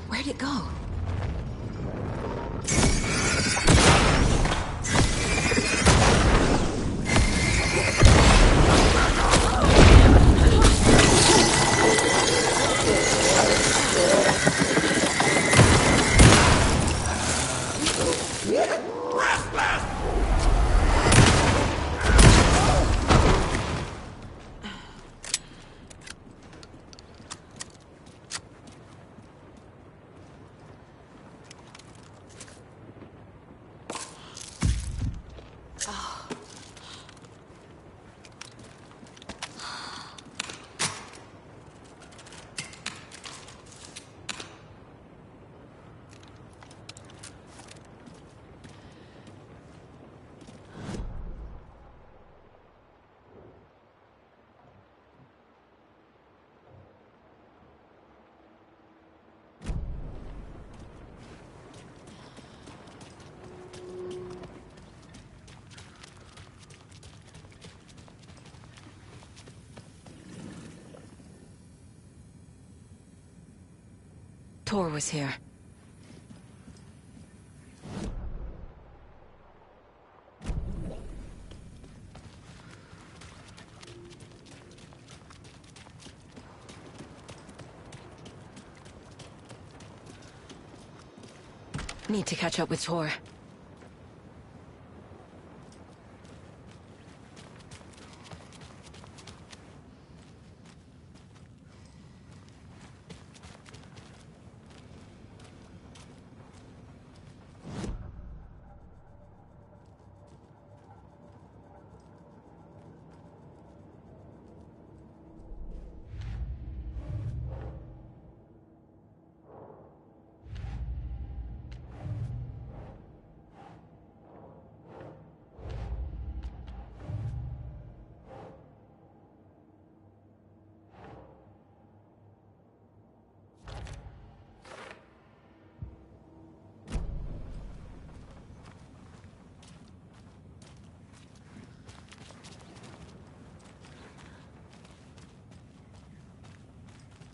Where'd it go? Tor was here. Need to catch up with Tor.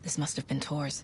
This must have been Tor's.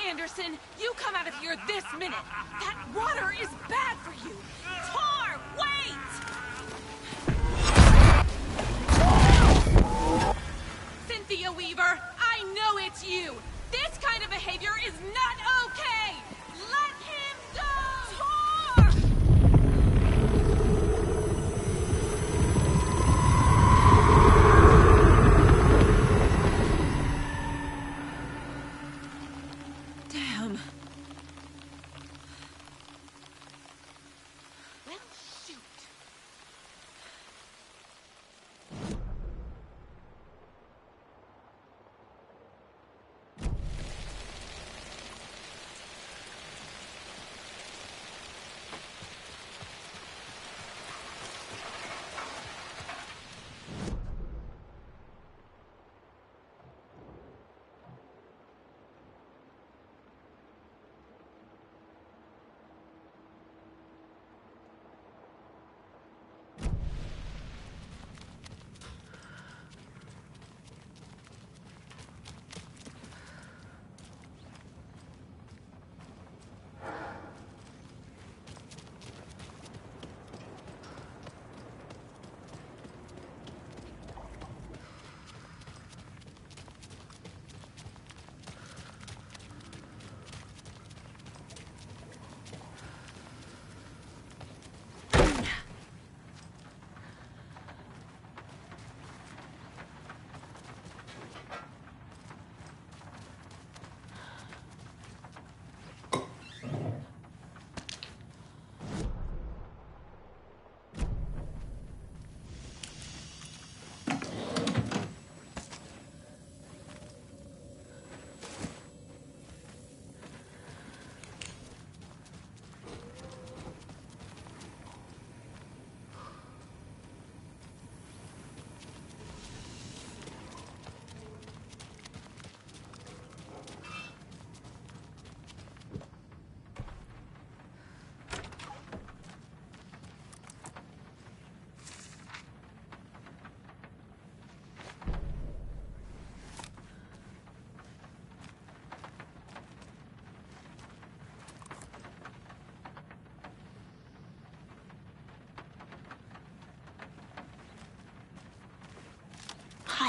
Anderson, you come out of here this minute! That water is bad for you! Tor, wait! Cynthia Weaver, I know it's you! This kind of behavior is not okay! Let him go! Tor!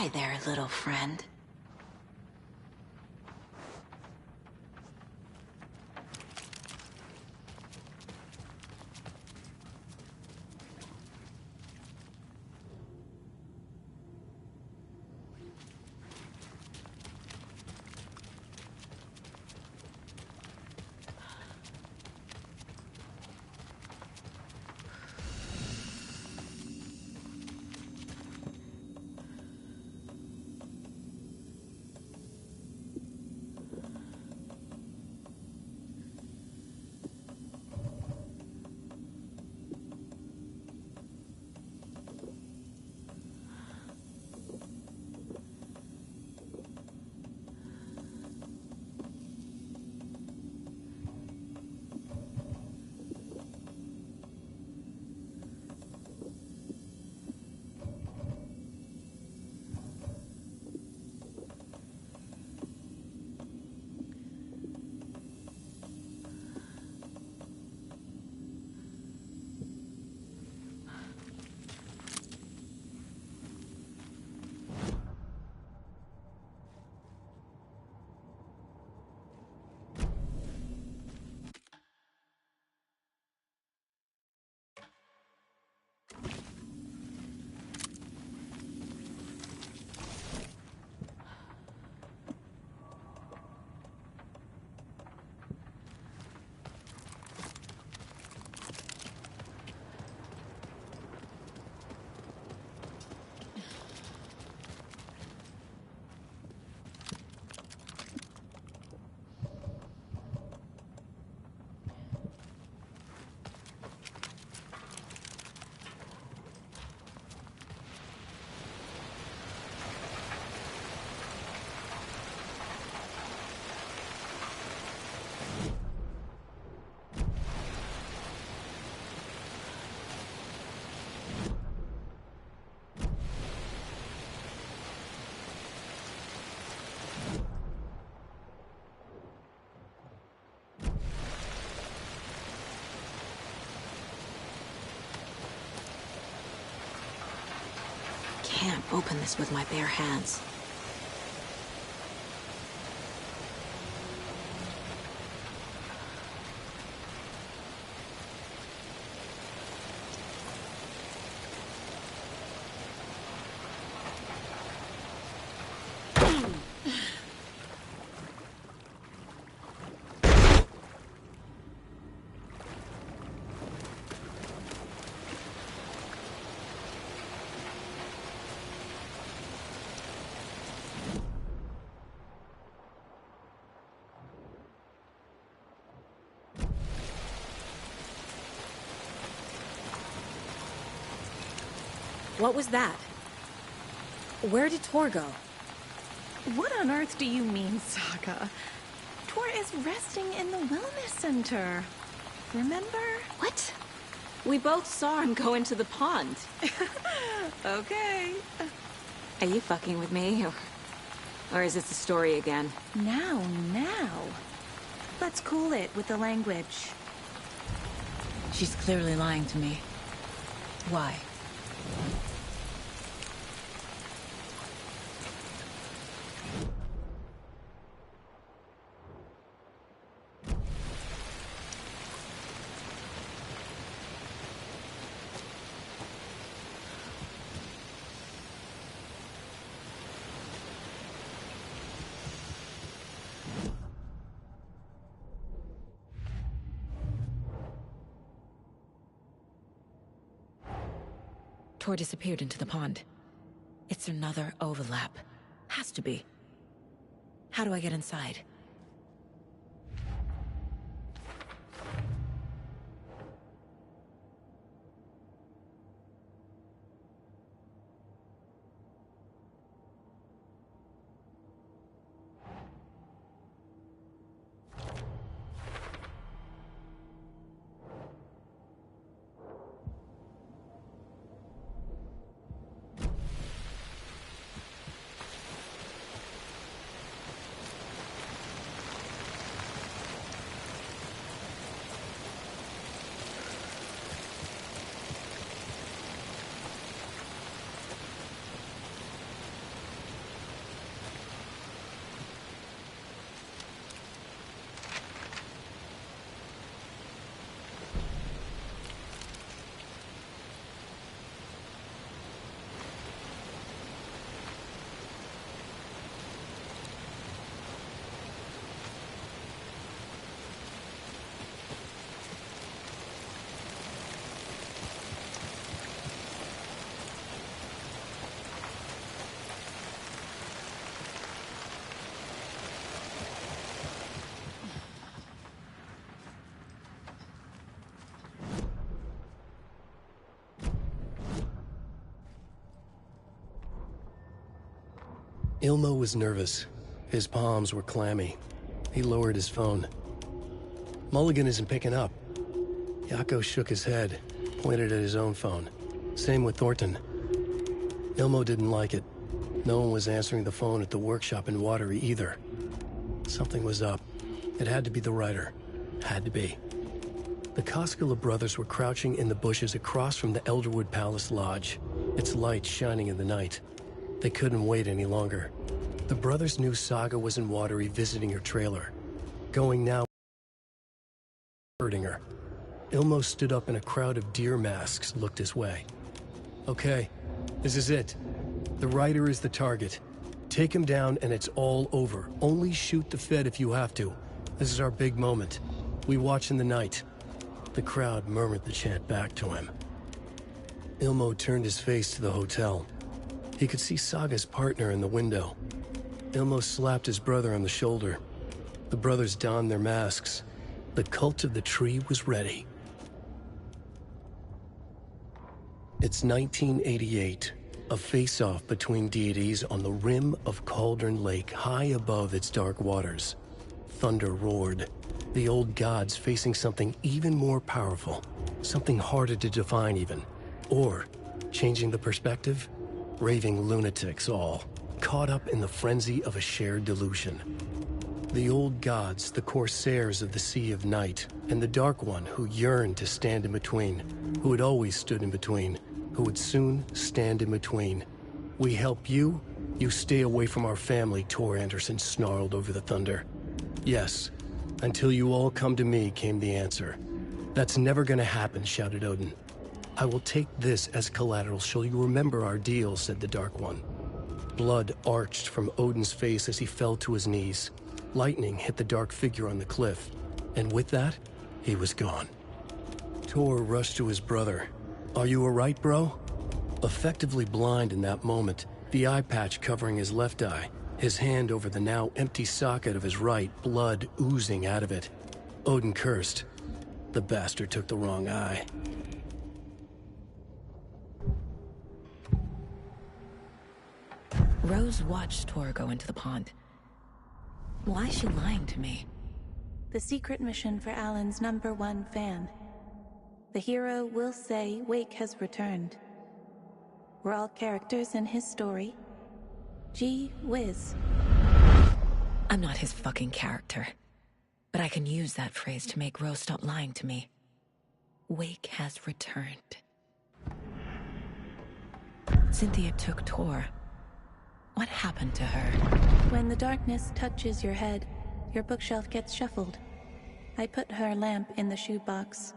Hi there, little friend. Can't open this with my bare hands. What was that? Where did Tor go? What on earth do you mean, Saga? Tor is resting in the wellness center. Remember? What? We both saw him go into the pond. Okay. Are you fucking with me? Or is this the story again? Now. Let's cool it with the language. She's clearly lying to me. Why? Tor disappeared into the pond. It's another overlap. Has to be. How do I get inside? Ilmo was nervous. His palms were clammy. He lowered his phone. Mulligan isn't picking up. Yako shook his head, pointed at his own phone. Same with Thornton. Ilmo didn't like it. No one was answering the phone at the workshop in Watery either. Something was up. It had to be the writer. Had to be. The Koskela brothers were crouching in the bushes across from the Elderwood Palace Lodge, its light shining in the night. They couldn't wait any longer. The brothers knew Saga was in Watery visiting her trailer. Going now, hurting her. Ilmo stood up and a crowd of deer masks looked his way. Okay, this is it. The writer is the target. Take him down and it's all over. Only shoot the Fed if you have to. This is our big moment. We watch in the night. The crowd murmured the chant back to him. Ilmo turned his face to the hotel. He could see Saga's partner in the window. Ilmo slapped his brother on the shoulder. The brothers donned their masks. The cult of the tree was ready. It's 1988, a face-off between deities on the rim of Cauldron Lake, high above its dark waters. Thunder roared. The old gods facing something even more powerful, something harder to define even. Or, changing the perspective, raving lunatics all, caught up in the frenzy of a shared delusion. The old gods, the corsairs of the Sea of Night, and the Dark One who yearned to stand in between, who had always stood in between, who would soon stand in between. We help you, you stay away from our family, Tor Anderson snarled over the thunder. Yes, until you all come to me, came the answer. That's never gonna happen, shouted Odin. I will take this as collateral, shall you remember our deal, said the Dark One. Blood arched from Odin's face as he fell to his knees. Lightning hit the dark figure on the cliff, and with that, he was gone. Tor rushed to his brother. Are you alright, bro? Effectively blind in that moment, the eye patch covering his left eye, his hand over the now empty socket of his right, blood oozing out of it. Odin cursed. The bastard took the wrong eye. Rose watched Tor go into the pond. Why is she lying to me? The secret mission for Alan's #1 fan. The hero will say Wake has returned. We're all characters in his story. Gee whiz. I'm not his fucking character. But I can use that phrase to make Rose stop lying to me. Wake has returned. Cynthia took Tor. What happened to her? When the darkness touches your head, your bookshelf gets shuffled. I put her lamp in the shoebox.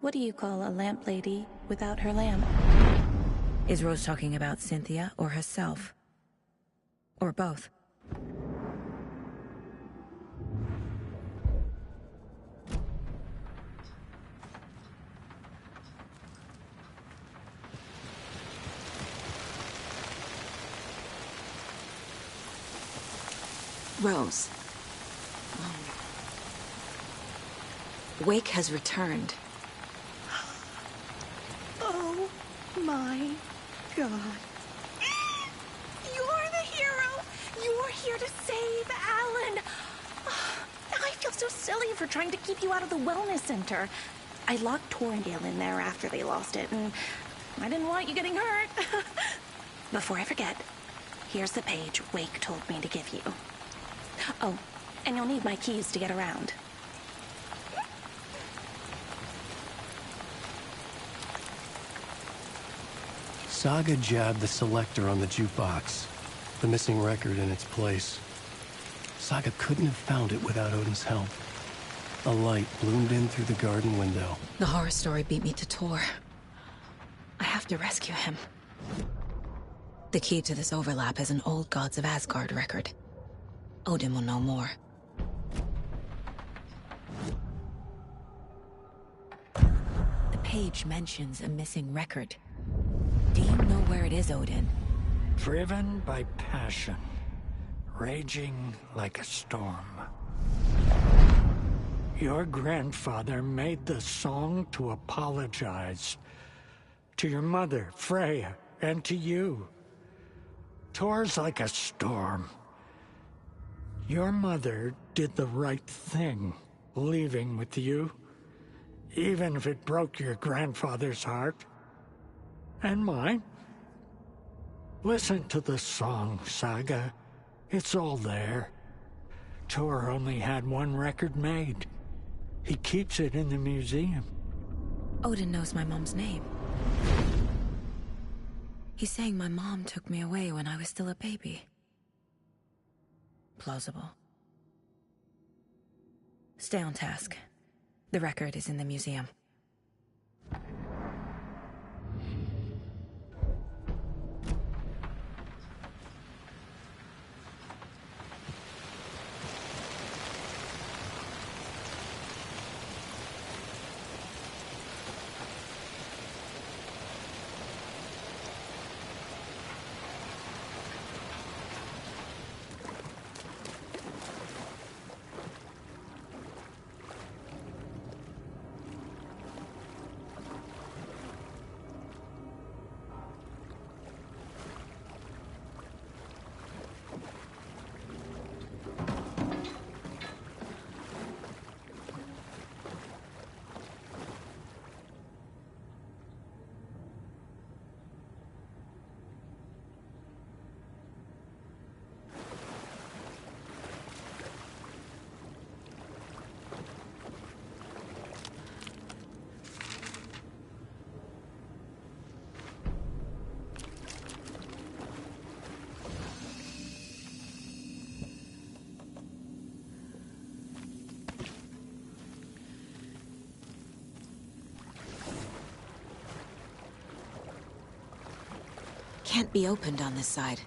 What do you call a lamp lady without her lamp? Is Rose talking about Cynthia or herself? Or both? Rose. Wake has returned. Oh my God. You're the hero! You're here to save Alan! I feel so silly for trying to keep you out of the wellness center. I locked Torringale in there after they lost it, and I didn't want you getting hurt. Before I forget, here's the page Wake told me to give you. Oh, and you'll need my keys to get around. Saga jabbed the selector on the jukebox, the missing record in its place. Saga couldn't have found it without Odin's help. A light bloomed in through the garden window. The horror story beat me to Tor. I have to rescue him. The key to this overlap is an old Gods of Asgard record. Odin will know more. The page mentions a missing record. Do you know where it is, Odin? Driven by passion, raging like a storm. Your grandfather made the song to apologize to your mother, Freya, and to you. Tor's like a storm. Your mother did the right thing, leaving with you, even if it broke your grandfather's heart. And mine. Listen to the song, Saga. It's all there. Tor only had one record made. He keeps it in the museum. Odin knows my mom's name. He's saying my mom took me away when I was still a baby. Plausible. Stay on task. The record is in the museum. Can't be opened on this side.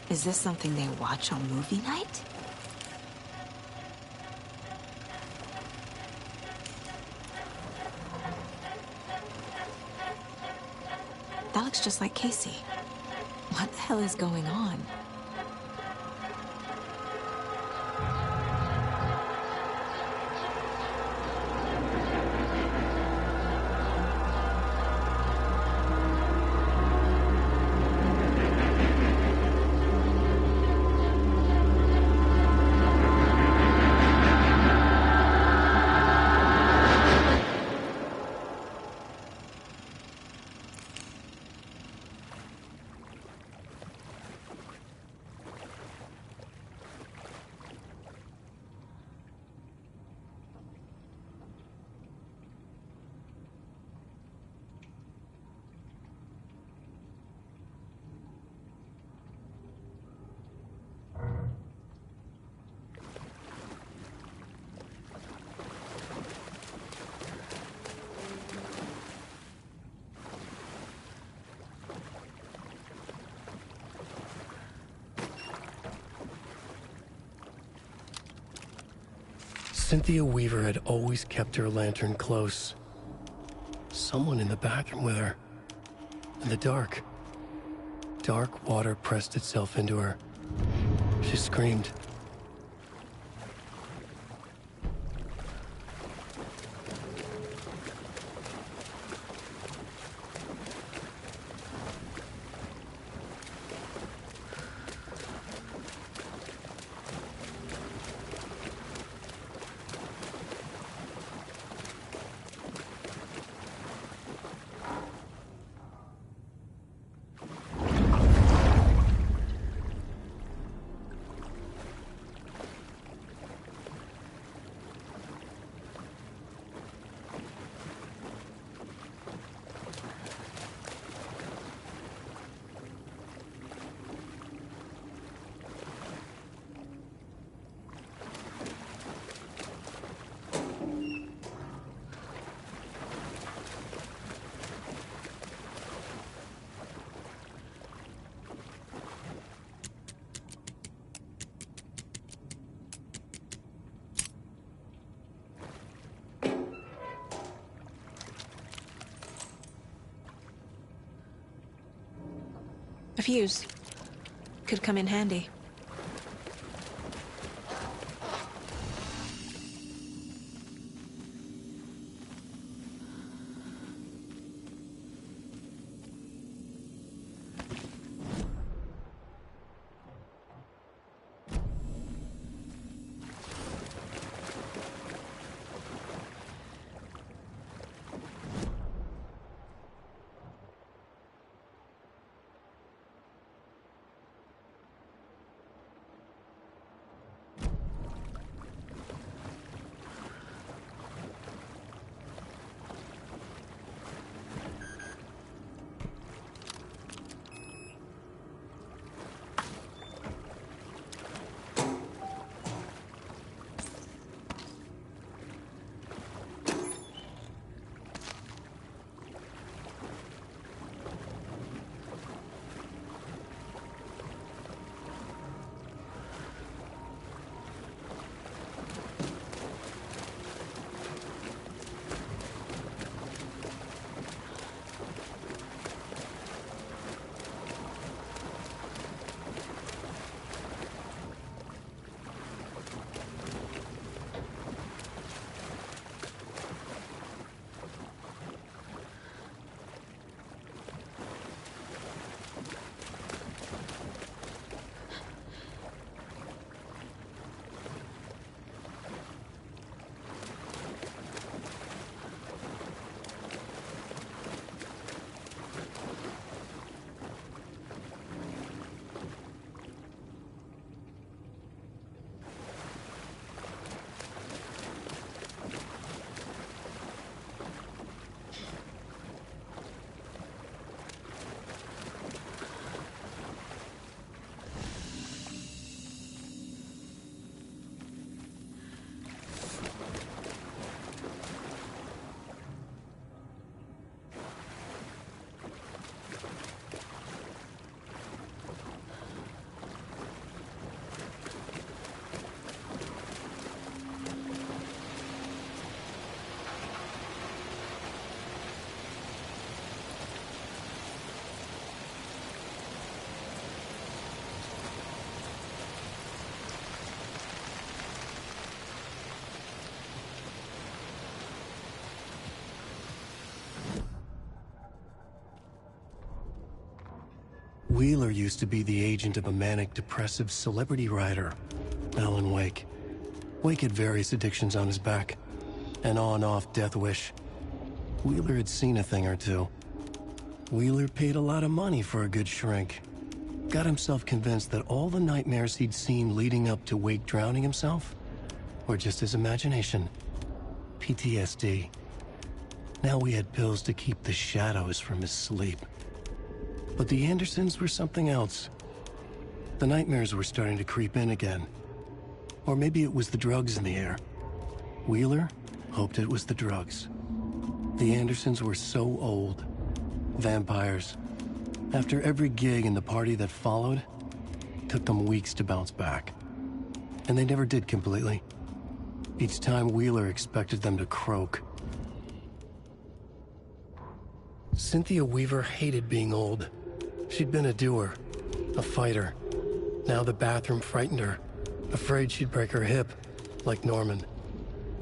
Is this something they watch on movie night? That looks just like Casey. What the hell is going on? Cynthia Weaver had always kept her lantern close. Someone in the bathroom with her. In the dark. Dark water pressed itself into her. She screamed. fuse. Could come in handy. Wheeler used to be the agent of a manic-depressive celebrity writer, Alan Wake. Wake had various addictions on his back, an on-off death wish. Wheeler had seen a thing or two. Wheeler paid a lot of money for a good shrink. Got himself convinced that all the nightmares he'd seen leading up to Wake drowning himself were just his imagination. PTSD. Now we had pills to keep the shadows from his sleep. But the Andersons were something else. The nightmares were starting to creep in again. Or maybe it was the drugs in the air. Wheeler hoped it was the drugs. The Andersons were so old. Vampires. After every gig and the party that followed, it took them weeks to bounce back. And they never did completely. Each time Wheeler expected them to croak. Cynthia Weaver hated being old. She'd been a doer, a fighter. Now the bathroom frightened her, afraid she'd break her hip, like Norman.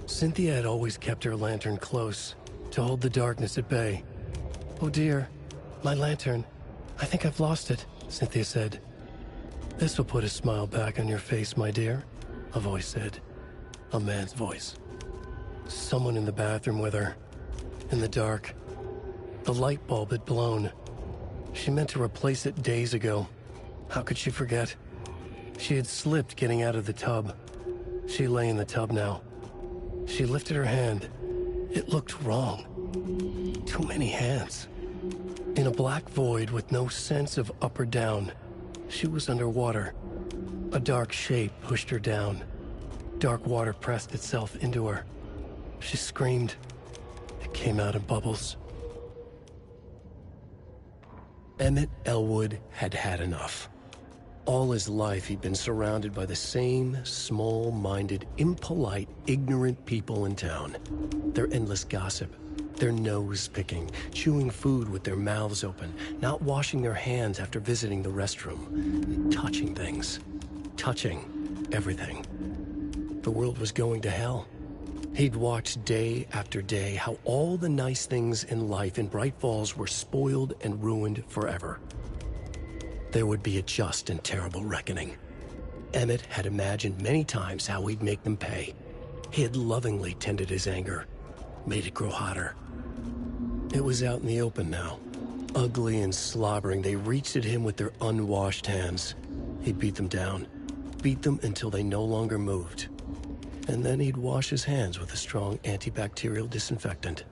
Cynthia had always kept her lantern close, to hold the darkness at bay. "Oh dear, my lantern. I think I've lost it," Cynthia said. "This will put a smile back on your face, my dear," a voice said. A man's voice. Someone in the bathroom with her, in the dark. The light bulb had blown. She meant to replace it days ago. How could she forget? She had slipped getting out of the tub. She lay in the tub now. She lifted her hand. It looked wrong. Too many hands. In a black void with no sense of up or down, she was underwater. A dark shape pushed her down. Dark water pressed itself into her. She screamed. It came out in bubbles. Emmett Elwood had had enough. All his life he'd been surrounded by the same small-minded, impolite, ignorant people in town. Their endless gossip, They're nose-picking, chewing food with their mouths open, not washing their hands after visiting the restroom, touching things, touching everything. The world was going to hell. He'd watched day after day how all the nice things in life in Bright Falls were spoiled and ruined forever. There would be a just and terrible reckoning. Emmett had imagined many times how he'd make them pay. He had lovingly tended his anger, made it grow hotter. It was out in the open now. Ugly and slobbering, they reached at him with their unwashed hands. He'd beat them down, beat them until they no longer moved. And then he'd wash his hands with a strong antibacterial disinfectant.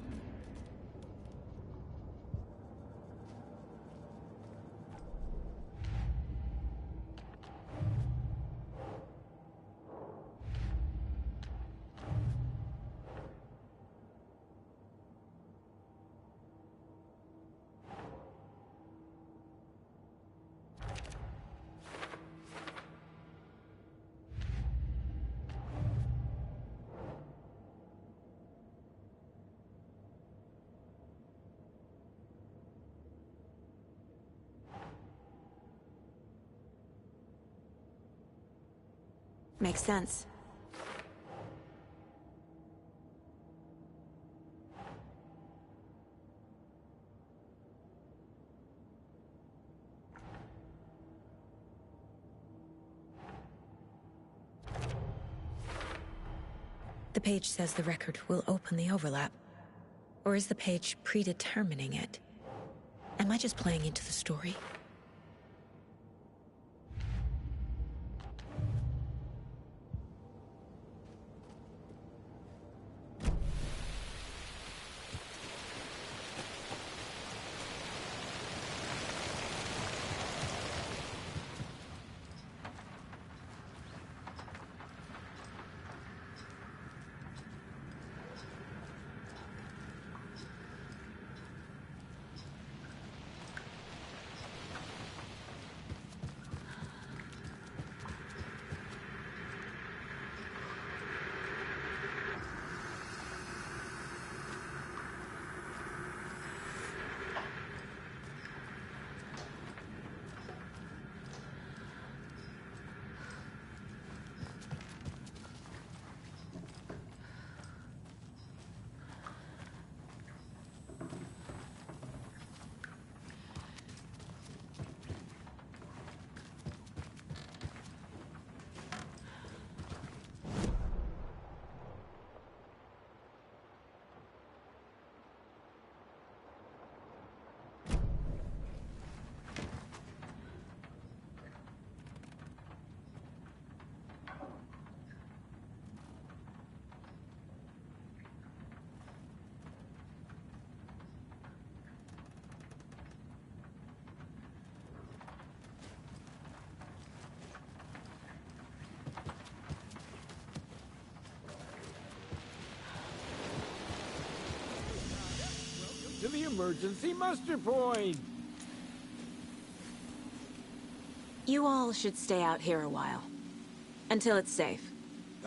Makes sense. The page says the record will open the overlap. Or is the page predetermining it? Am I just playing into the story? To the emergency muster point. You all should stay out here a while. Until it's safe.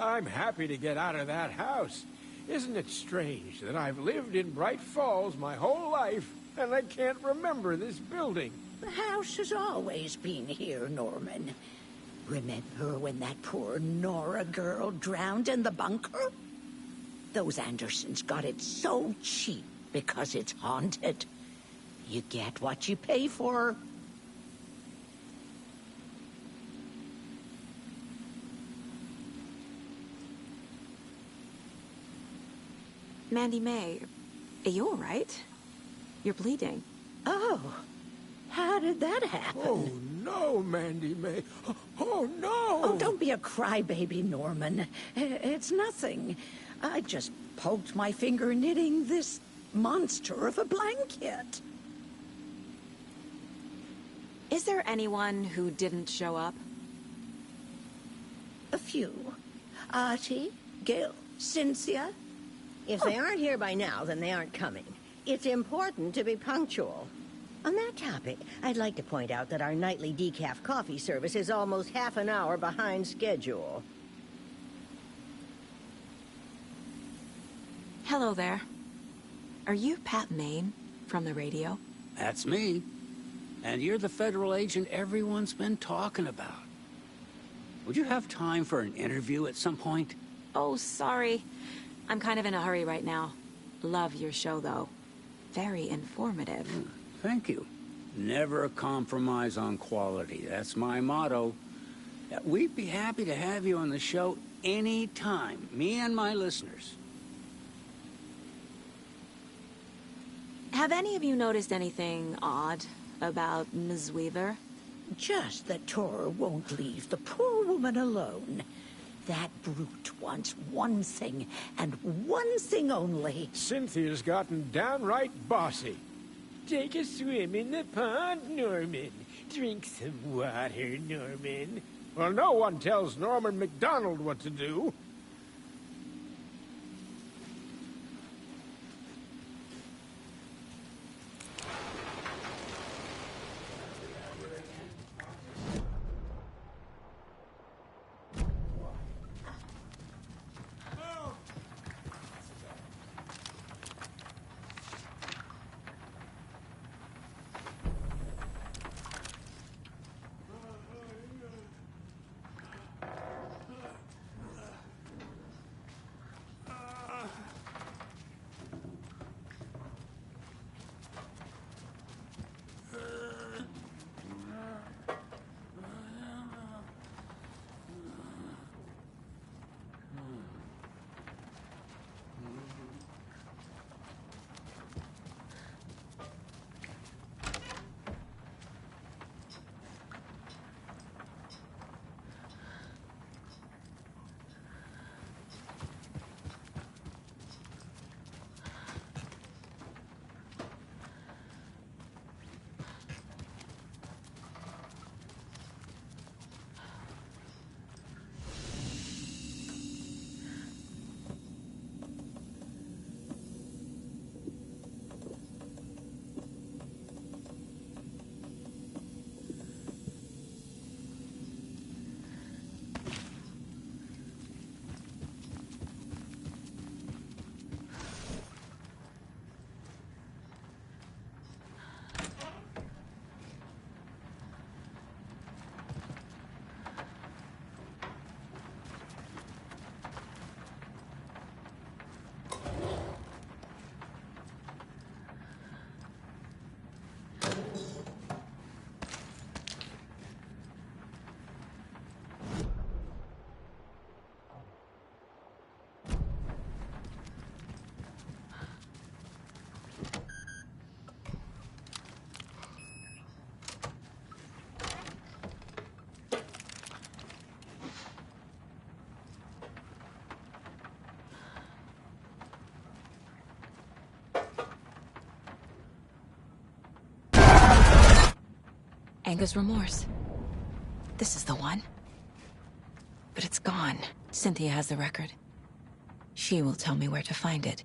I'm happy to get out of that house. Isn't it strange that I've lived in Bright Falls my whole life, and I can't remember this building? The house has always been here, Norman. Remember when that poor Nora girl drowned in the bunker? Those Andersons got it so cheap because it's haunted. You get what you pay for. Mandy May, are you all right? You're bleeding. Oh, how did that happen? Oh, no, Mandy May. Oh, no! Oh, don't be a crybaby, Norman. It's nothing. I just poked my finger knitting this monster of a blanket. Is there anyone who didn't show up? A few. Artie, Gil, Cynthia. If they aren't here by now, then they aren't coming. It's important to be punctual. On that topic, I'd like to point out that our nightly decaf coffee service is almost half an hour behind schedule. Hello there. Are you Pat Maine from the radio? That's me. And you're the federal agent everyone's been talking about. Would you have time for an interview at some point? Oh, sorry. I'm kind of in a hurry right now. Love your show, though. Very informative. Thank you. Never compromise on quality. That's my motto. We'd be happy to have you on the show anytime, me and my listeners. Have any of you noticed anything odd about Ms. Weaver? Just that Tor won't leave the poor woman alone. That brute wants one thing, and one thing only. Cynthia's gotten downright bossy. Take a swim in the pond, Norman. Drink some water, Norman. Well, no one tells Norman MacDonald what to do. Anger's Remorse. This is the one. But it's gone. Cynthia has the record. She will tell me where to find it.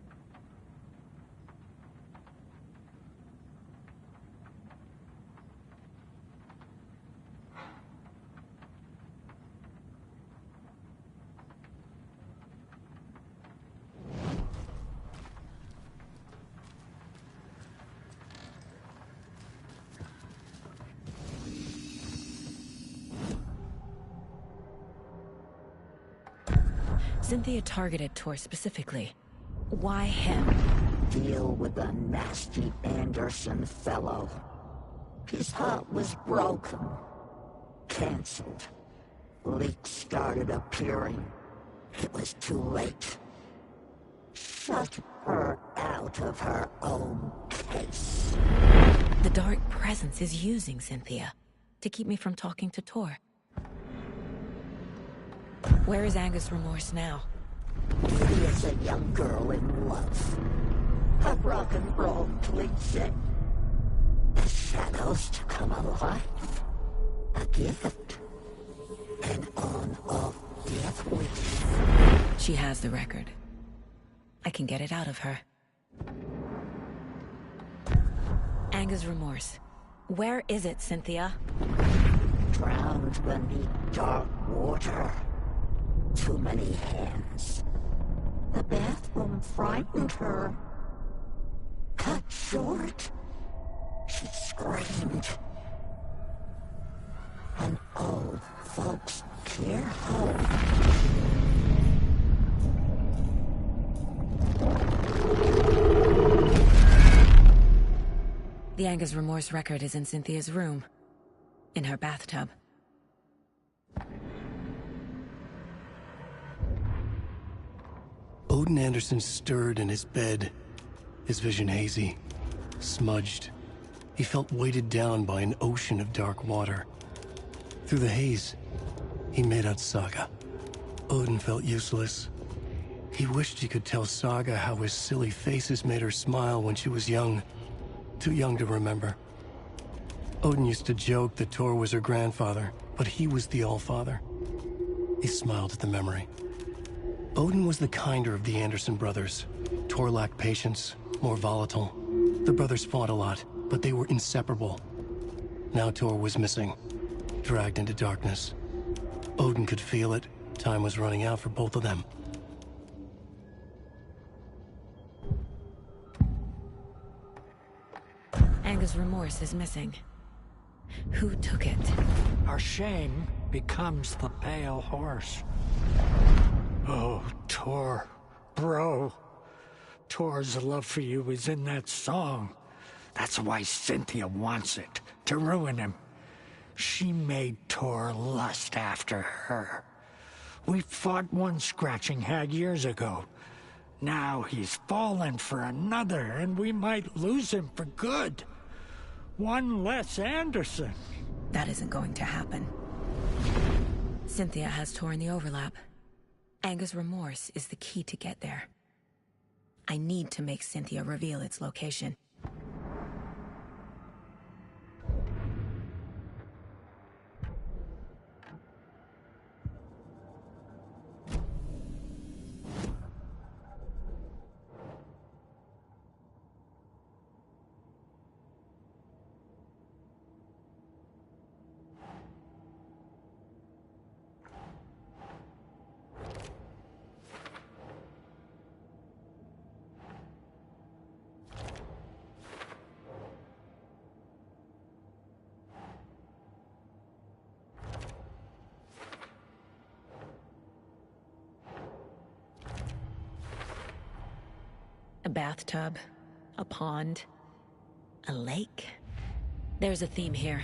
Cynthia targeted Tor specifically. Why him? Deal with the nasty Anderson fellow. His heart was broken. Cancelled. Leaks started appearing. It was too late. Shut her out of her own case. The Dark Presence is using Cynthia to keep me from talking to Tor. Where is Anger's Remorse now? She is a young girl in love. A rock and roll cliche. The shadows to come alive. A gift. An on-off death wish. She has the record. I can get it out of her. Anger's Remorse. Where is it, Cynthia? Drowned beneath dark water. Too many hands. The bathroom frightened her. short. She screamed. And old folks fear home. The Angus Remorse record is in Cynthia's room. In her bathtub. Odin Anderson stirred in his bed, his vision hazy, smudged. He felt weighted down by an ocean of dark water. Through the haze, he made out Saga. Odin felt useless. He wished he could tell Saga how his silly faces made her smile when she was young. Too young to remember. Odin used to joke that Tor was her grandfather, but he was the Allfather. He smiled at the memory. Odin was the kinder of the Anderson brothers. Tor lacked patience, more volatile. The brothers fought a lot, but they were inseparable. Now Tor was missing, dragged into darkness. Odin could feel it. Time was running out for both of them. Angus Remorse is missing. Who took it? Our shame becomes the pale horse. Oh, Tor. Bro. Tor's love for you is in that song. That's why Cynthia wants it, to ruin him. She made Tor lust after her. We fought one scratching hag years ago. Now he's fallen for another, and we might lose him for good. One less Anderson. That isn't going to happen. Cynthia has Tor in the overlap. Angus Remorse is the key to get there. I need to make Cynthia reveal its location. A bathtub, a pond, a lake. There's a theme here.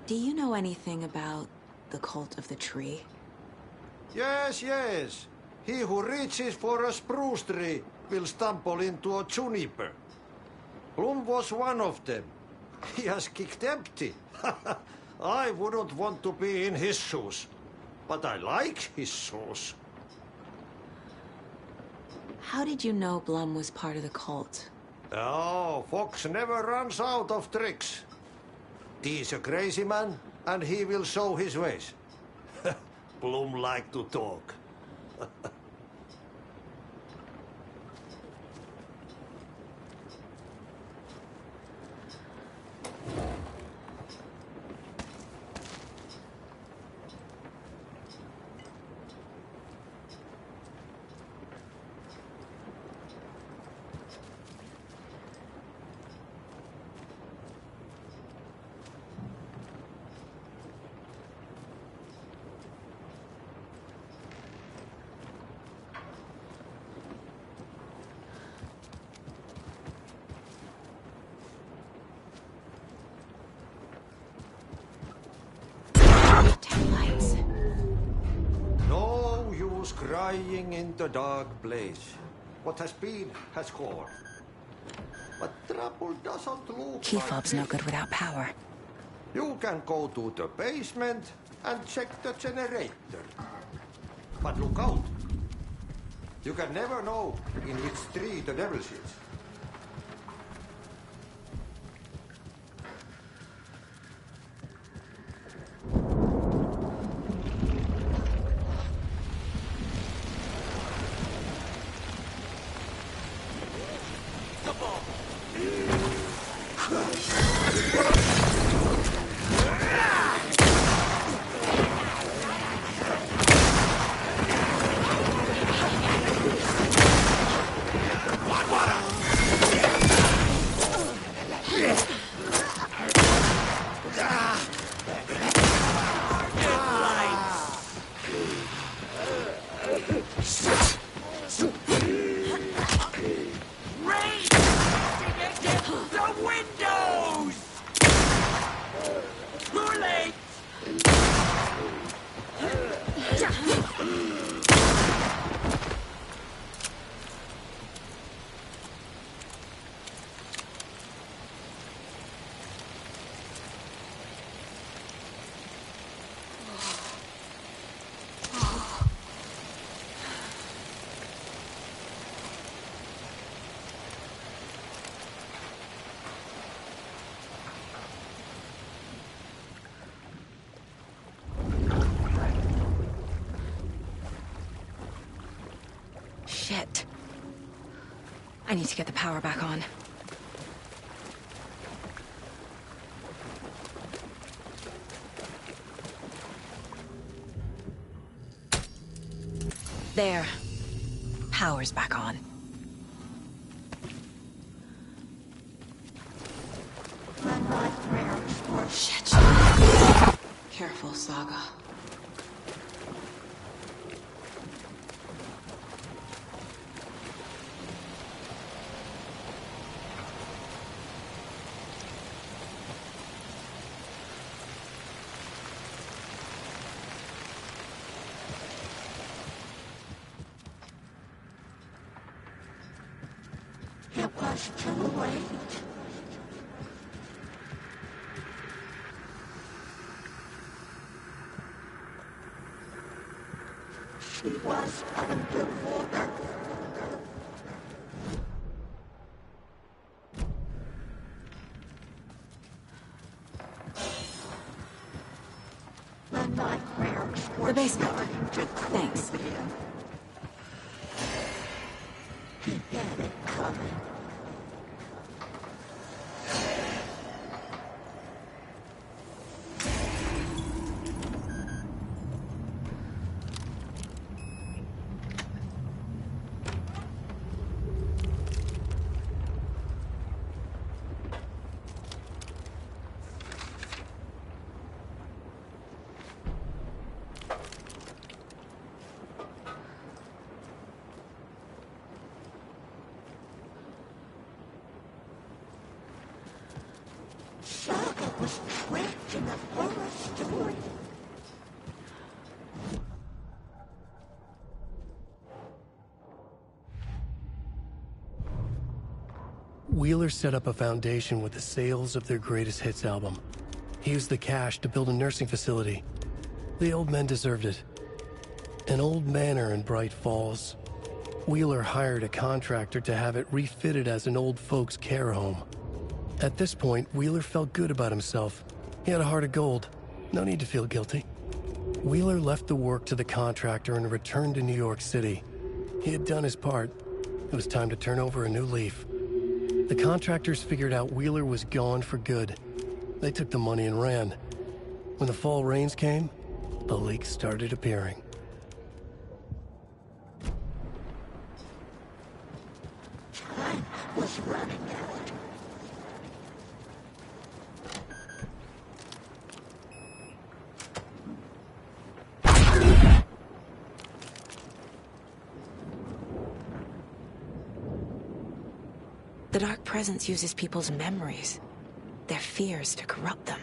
Do you know anything about the Cult of the Tree? Yes, yes. He who reaches for a spruce tree will stumble into a juniper. Bloom was one of them. He has kicked empty. I wouldn't want to be in his shoes. But I like his shoes. How did you know Blum was part of the cult? Oh, Fox never runs out of tricks. He's a crazy man, and he will show his ways. Bloom like to talk. lying in the dark place. What has been has gone. But trouble doesn't look Key like fob's this. no good without power. You can go to the basement and check the generator. But look out. You can never know in which tree the devil sits. Shit. I need to get the power back on. There. Power's back on. Shit. Careful, Saga. It was too late. She was underwater. The nightmares were The basement. starting to Thanks. creep in. He had it coming. Saga was trapped in a horror story. Wheeler set up a foundation with the sales of their greatest hits album. He used the cash to build a nursing facility. The old men deserved it. An old manor in Bright Falls. Wheeler hired a contractor to have it refitted as an old folks' care home. At this point, Wheeler felt good about himself. He had a heart of gold. No need to feel guilty. Wheeler left the work to the contractor and returned to New York City. He had done his part. It was time to turn over a new leaf. The contractors figured out Wheeler was gone for good. They took the money and ran. When the fall rains came, the leaks started appearing. Time was running out. The Dark Presence uses people's memories, their fears to corrupt them.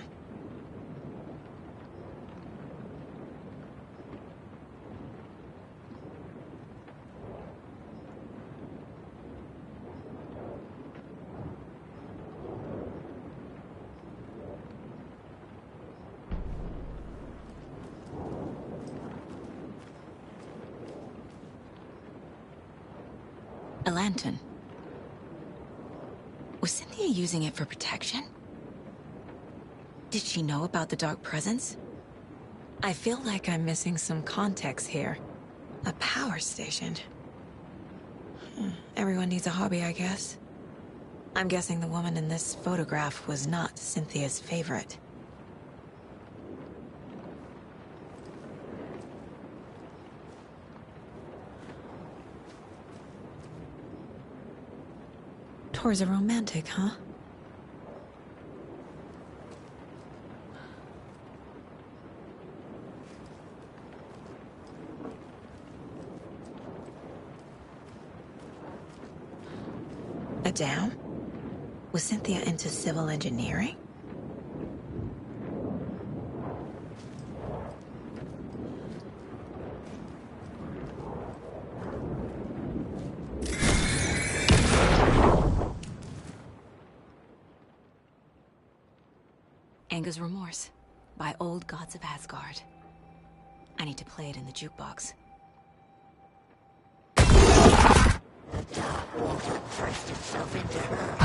A lantern. Was Cynthia using it for protection? Did she know about the Dark Presence? I feel like I'm missing some context here. A power station. Everyone needs a hobby, I guess. I'm guessing the woman in this photograph was not Cynthia's favorite. Tor's a romantic, huh? A dam? Was Cynthia into civil engineering? Anger's Remorse by Old Gods of Asgard. I need to play it in the jukebox. The dark water pressed itself into her.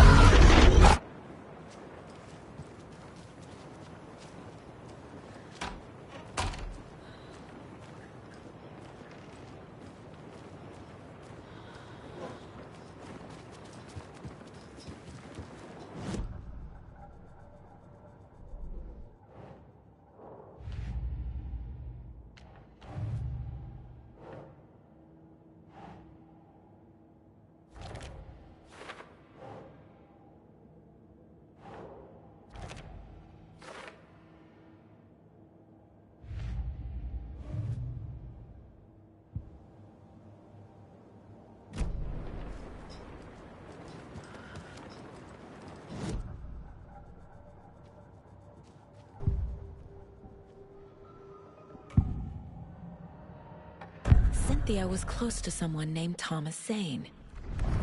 Cynthia was close to someone named Thomas Zane.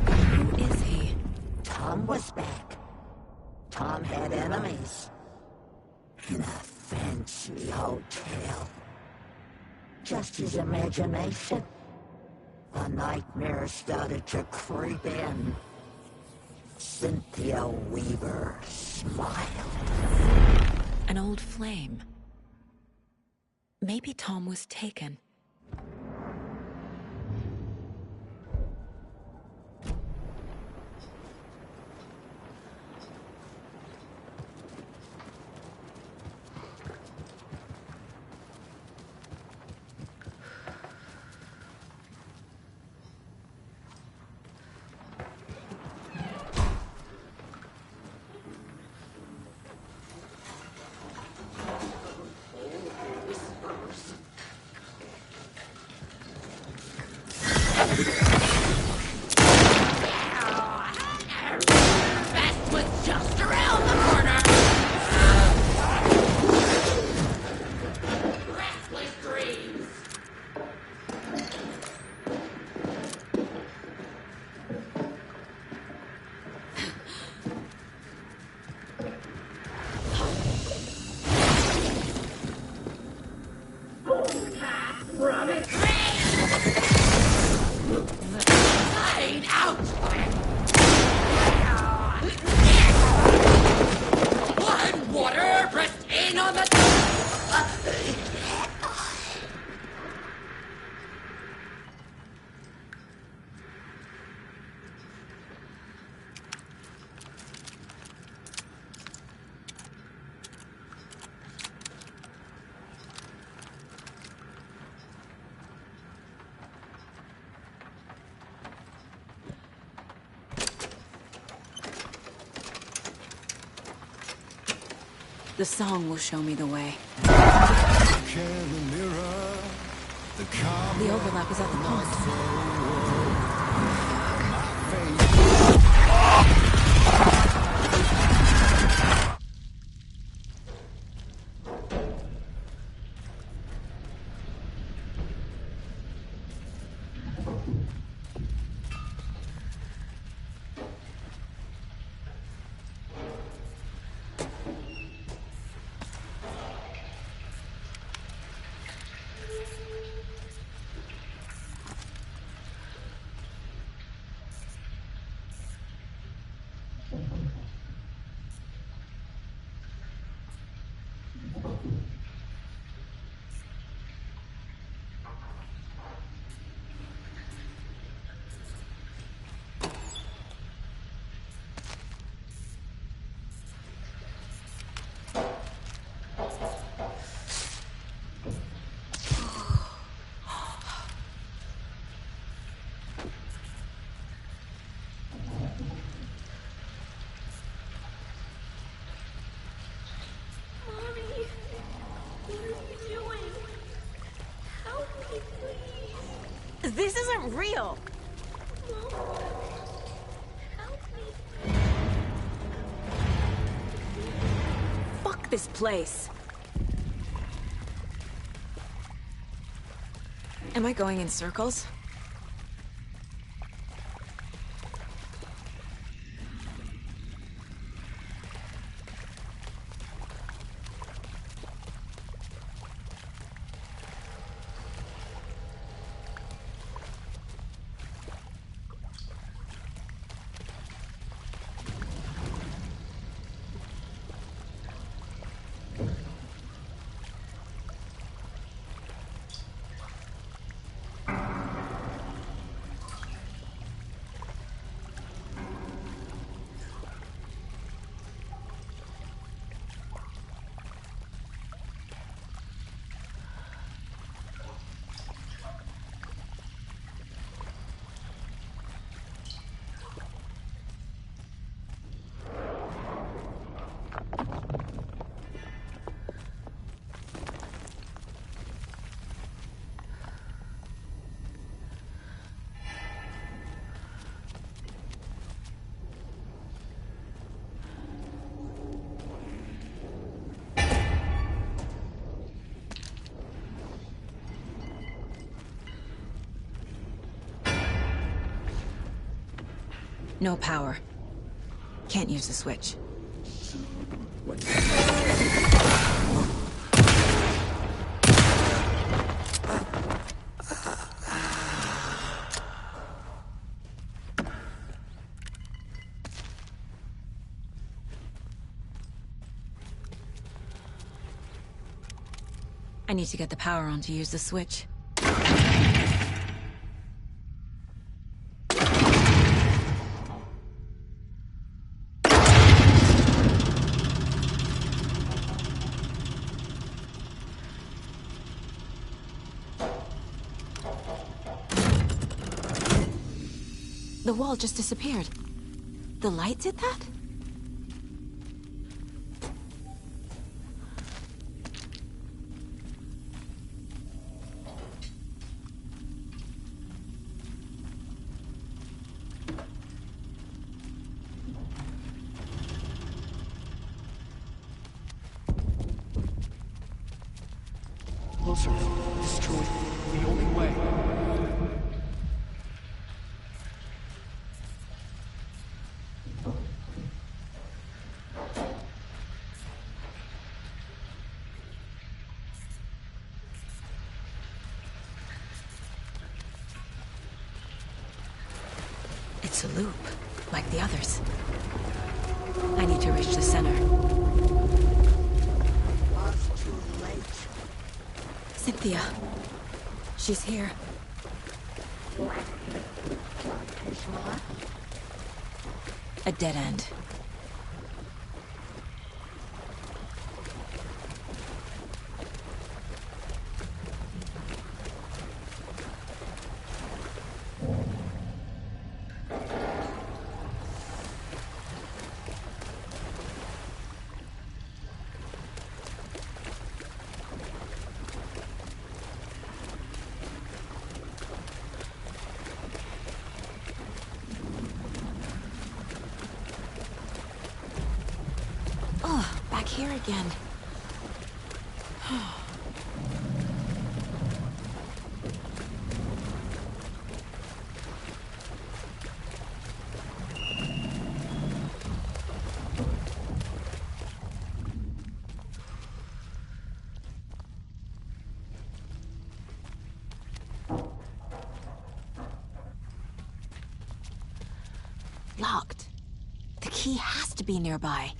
Who is he? Tom was back. Tom had enemies. In a fancy hotel. Just his imagination. A nightmare started to creep in. Cynthia Weaver smiled. An old flame. Maybe Tom was taken. The song will show me the way. The overlap is at the pond. real. Fuck this place. Am I going in circles? No power. Can't use the switch. I need to get the power on to use the switch. The wall just disappeared. The light did that? Closer. Destroy. The only way. It's a loop, like the others. I need to reach the center. Cynthia. She's here. A dead end. Here again. Locked. The key has to be nearby.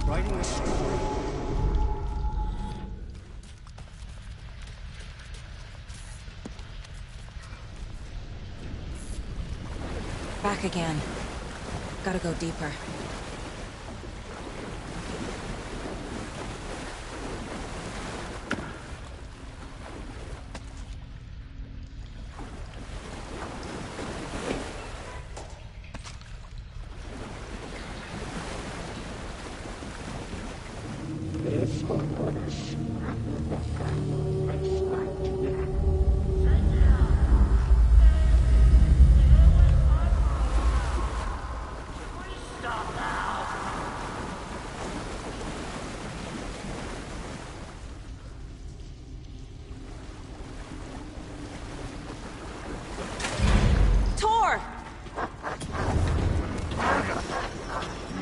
Writing a story. Back again. Gotta go deeper.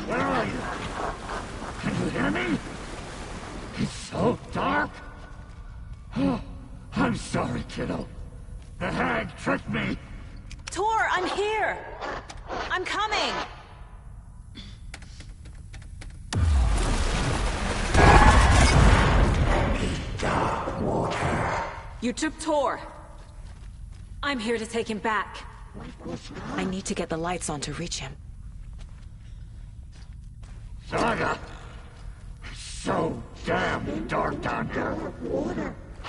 Where are you? Can you hear me? It's so dark. Oh, I'm sorry, kiddo. The hag tricked me. Tor, I'm here! I'm coming! Dark water. You took Tor. I'm here to take him back. I need to get the lights on to reach him. Saga! It's so damn dark down here.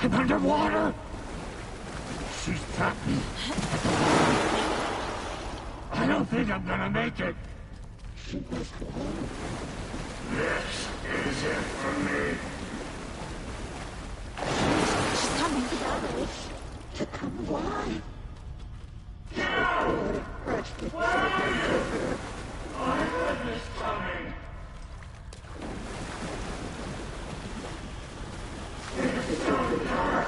I'm underwater! She's trapped me. I don't think I'm gonna make it. This is it for me. She's coming to come alive. No! Where are you? I heard this coming. It's so dark.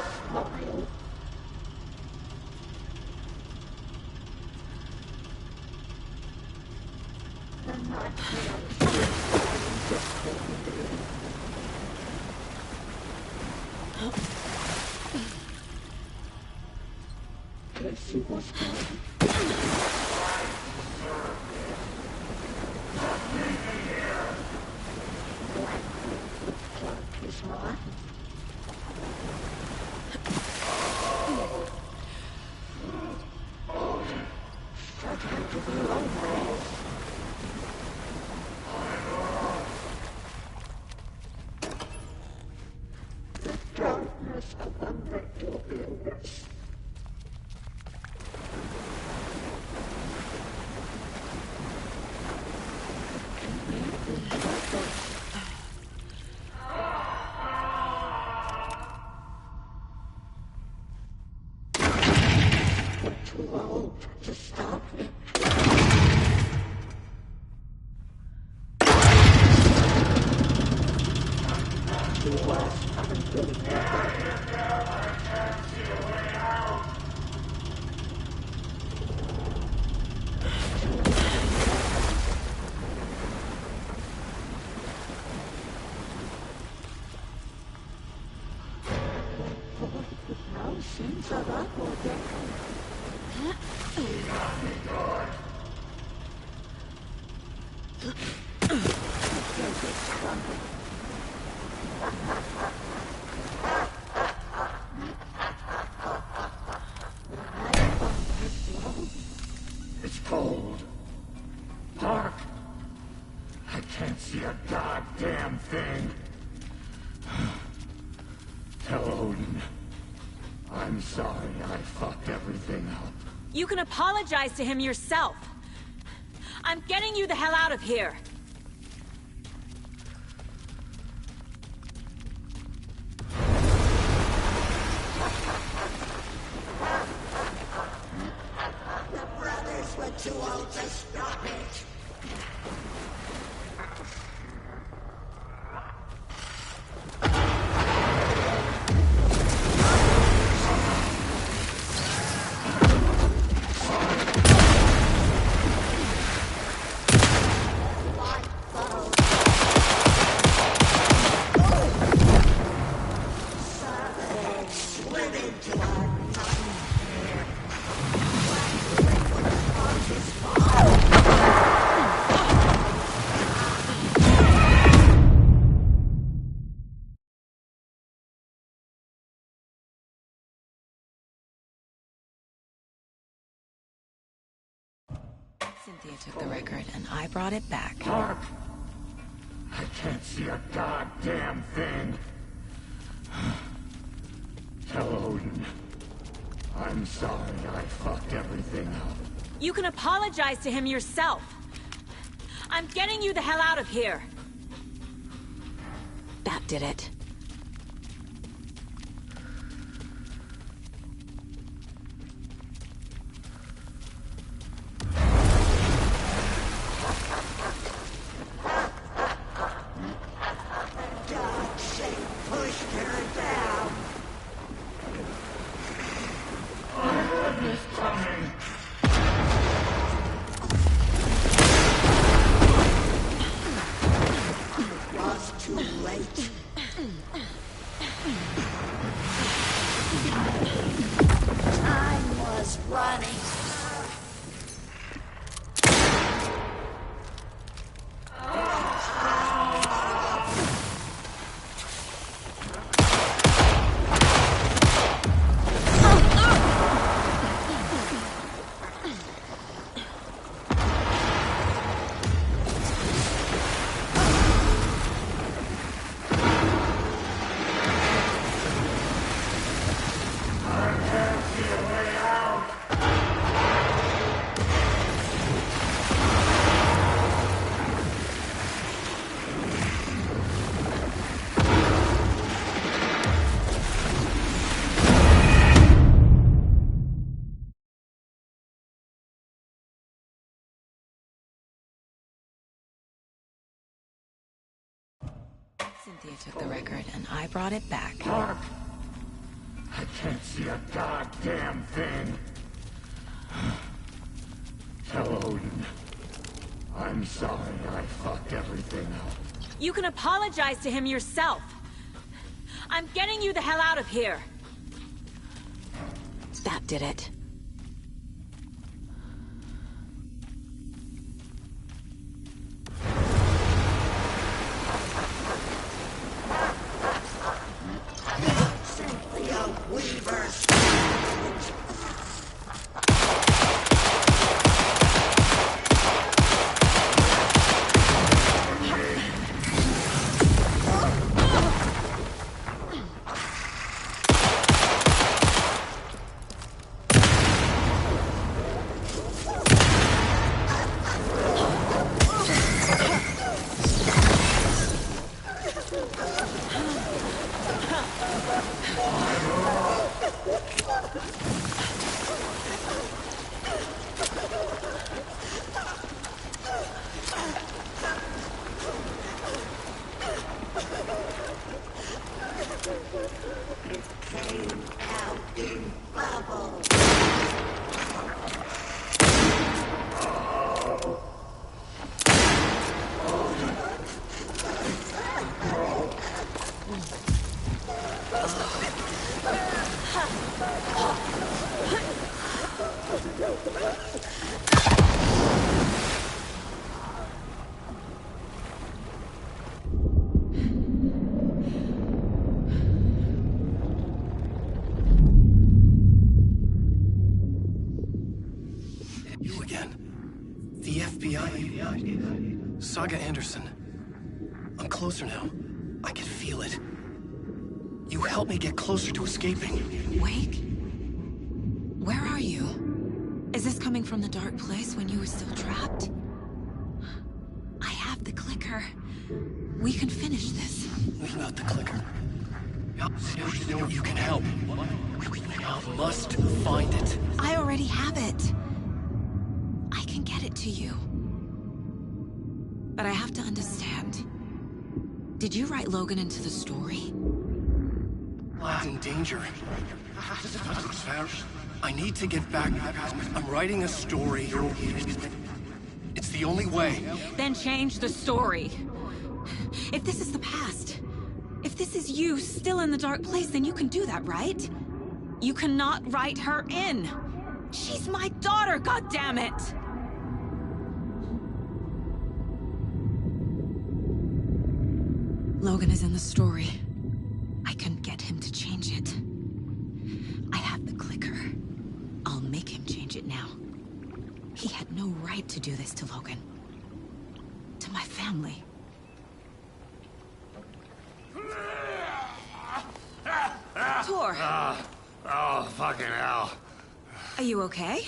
It's cold. Hark! I can't see a goddamn thing. Tell Odin. I'm sorry I fucked everything up. You can apologize to him yourself. I'm getting you the hell out of here. The brothers were too old to stop it. Cynthia took the record, and I brought it back. Hark! I can't see a goddamn thing. Tell Odin. I'm sorry I fucked everything up. You can apologize to him yourself. I'm getting you the hell out of here. That did it. Cynthia took the record, and I brought it back. Hark! I can't see a goddamn thing. Tell Odin. I'm sorry I fucked everything up. You can apologize to him yourself. I'm getting you the hell out of here. That did it. FBI? Saga Anderson. I'm closer now. I can feel it. You helped me get closer to escaping. Wake? Where are you? Is this coming from the dark place when you were still trapped? I have the clicker. We can finish this. What about the clicker? You can help. I must find it. I already have it. I can get it to you. But I have to understand. Did you write Logan into the story? Lad's in danger. I need to get back. I'm writing a story. It's the only way. Then change the story. If this is the past, if this is you still in the dark place, then you can do that, right? You cannot write her in. She's my daughter, goddammit! Logan is in the story. I can get him to change it. I have the clicker. I'll make him change it now. He had no right to do this to Logan. To my family. Tor! Oh, fucking hell. Are you okay?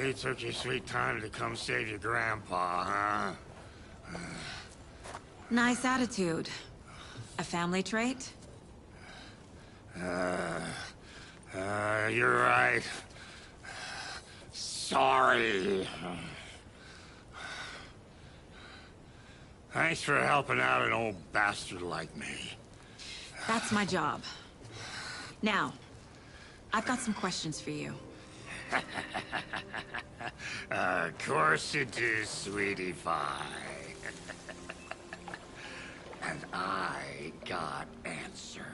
You took your sweet time to come save your grandpa, huh? Nice attitude. A family trait? You're right. Sorry. Thanks for helping out an old bastard like me. That's my job. Now, I've got some questions for you. Of course you do, sweetie pie. And I got answers.